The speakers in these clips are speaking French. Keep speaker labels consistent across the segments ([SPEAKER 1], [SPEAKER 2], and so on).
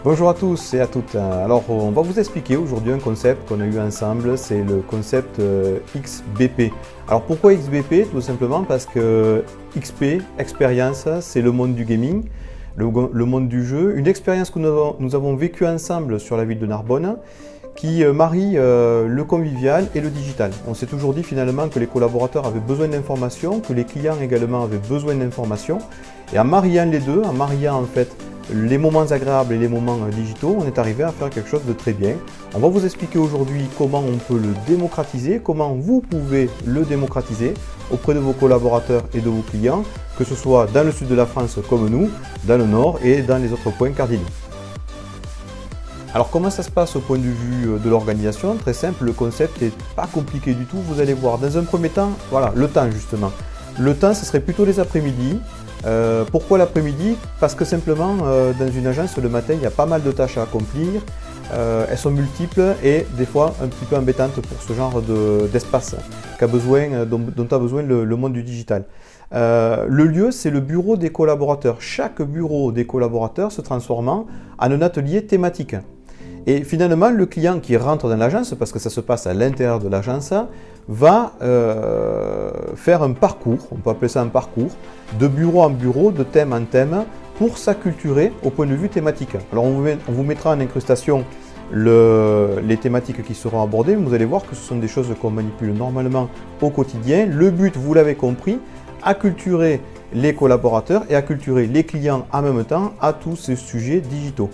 [SPEAKER 1] Bonjour à tous et à toutes. Alors on va vous expliquer aujourd'hui un concept qu'on a eu ensemble, c'est le concept XBP. Alors pourquoi XBP? Tout simplement parce que XP, expérience, c'est le monde du gaming, le monde du jeu, une expérience que nous avons vécue ensemble sur la ville de Narbonne qui marie le convivial et le digital. On s'est toujours dit finalement que les collaborateurs avaient besoin d'informations, que les clients également avaient besoin d'informations, et en mariant les deux, en mariant en fait les moments agréables et les moments digitaux, on est arrivé à faire quelque chose de très bien. On va vous expliquer aujourd'hui comment on peut le démocratiser, comment vous pouvez le démocratiser auprès de vos collaborateurs et de vos clients, que ce soit dans le sud de la France comme nous, dans le nord et dans les autres points cardinaux. Alors comment ça se passe au point de vue de l'organisation? Très simple, le concept n'est pas compliqué du tout. Vous allez voir, dans un premier temps, voilà, le temps justement. Le temps, ce serait plutôt les après-midi. Pourquoi l'après-midi? Parce que simplement, dans une agence, le matin, il y a pas mal de tâches à accomplir. Elles sont multiples et des fois un petit peu embêtantes pour ce genre d'espace dont a besoin le monde du digital. Le lieu, c'est le bureau des collaborateurs. Chaque bureau des collaborateurs se transformant en un atelier thématique. Et finalement, le client qui rentre dans l'agence, parce que ça se passe à l'intérieur de l'agence, va faire un parcours, on peut appeler ça un parcours, de bureau en bureau, de thème en thème, pour s'acculturer au point de vue thématique. Alors on vous mettra en incrustation les thématiques qui seront abordées, mais vous allez voir que ce sont des choses qu'on manipule normalement au quotidien. Le but, vous l'avez compris, acculturer les collaborateurs et acculturer les clients en même temps à tous ces sujets digitaux.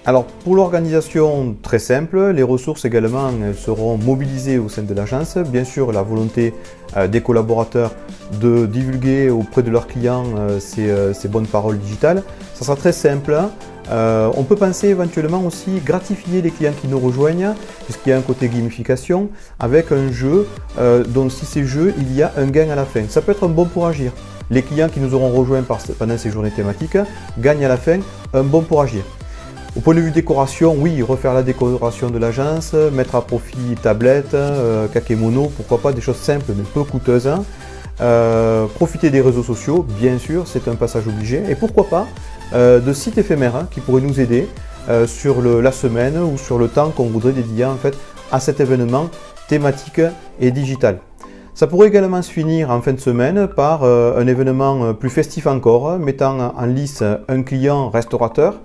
[SPEAKER 1] Alors pour l'organisation, très simple, les ressources également seront mobilisées au sein de l'agence. Bien sûr, la volonté des collaborateurs de divulguer auprès de leurs clients ces bonnes paroles digitales. Ça sera très simple. On peut penser éventuellement aussi gratifier les clients qui nous rejoignent, puisqu'il y a un côté gamification, avec un jeu dont si c'est jeu, il y a un gain à la fin. Ça peut être un bon pour agir. Les clients qui nous auront rejoints pendant ces journées thématiques gagnent à la fin un bon pour agir. Au point de vue décoration, oui, refaire la décoration de l'agence, mettre à profit tablette, kakémono, pourquoi pas, des choses simples mais peu coûteuses. Profiter des réseaux sociaux, bien sûr, c'est un passage obligé. Et pourquoi pas de sites éphémères qui pourraient nous aider sur la semaine ou sur le temps qu'on voudrait dédier en fait, à cet événement thématique et digital. Ça pourrait également se finir en fin de semaine par un événement plus festif encore, mettant en lice un client restaurateur,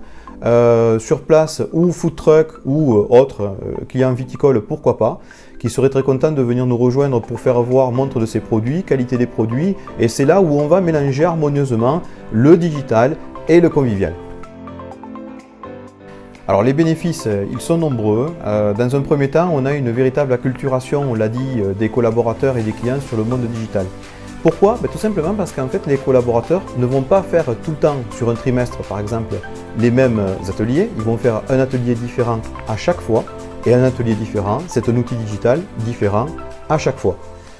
[SPEAKER 1] sur place ou food truck ou autre client viticole, pourquoi pas, qui serait très content de venir nous rejoindre pour faire voir montre de ses produits, qualité des produits, et c'est là où on va mélanger harmonieusement le digital et le convivial. Alors les bénéfices, ils sont nombreux. Dans un premier temps, on a une véritable acculturation, on l'a dit, des collaborateurs et des clients sur le monde digital. Pourquoi? Tout simplement parce qu'en fait les collaborateurs ne vont pas faire tout le temps sur un trimestre par exemple les mêmes ateliers, ils vont faire un atelier différent à chaque fois et un atelier différent, c'est un outil digital différent à chaque fois.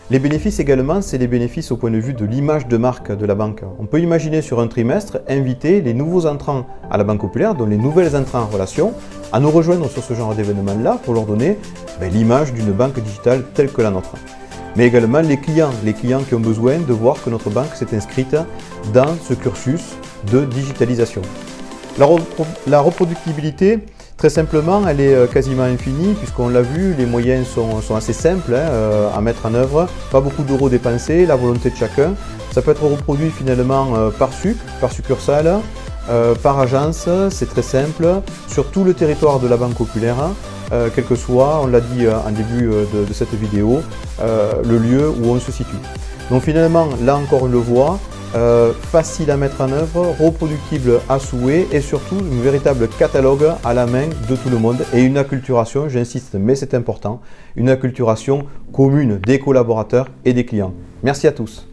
[SPEAKER 1] Les bénéfices également, c'est les bénéfices au point de vue de l'image de marque de la banque. On peut imaginer sur un trimestre inviter les nouveaux entrants à la Banque Populaire, donc les nouvelles entrants en relation, à nous rejoindre sur ce genre d'événement-là pour leur donner l'image d'une banque digitale telle que la nôtre. Mais également les clients qui ont besoin de voir que notre banque s'est inscrite dans ce cursus de digitalisation. La reproductibilité, très simplement, elle est quasiment infinie puisqu'on l'a vu, les moyens sont assez simples à mettre en œuvre, pas beaucoup d'euros dépensés, la volonté de chacun. Ça peut être reproduit finalement par suc, par succursale, par agence, c'est très simple, sur tout le territoire de la Banque Populaire. Quel que soit, on l'a dit en début de cette vidéo, le lieu où on se situe. Donc finalement, là encore on le voit, facile à mettre en œuvre, reproductible à souhait et surtout un véritable catalogue à la main de tout le monde et une acculturation, j'insiste mais c'est important, une acculturation commune des collaborateurs et des clients. Merci à tous.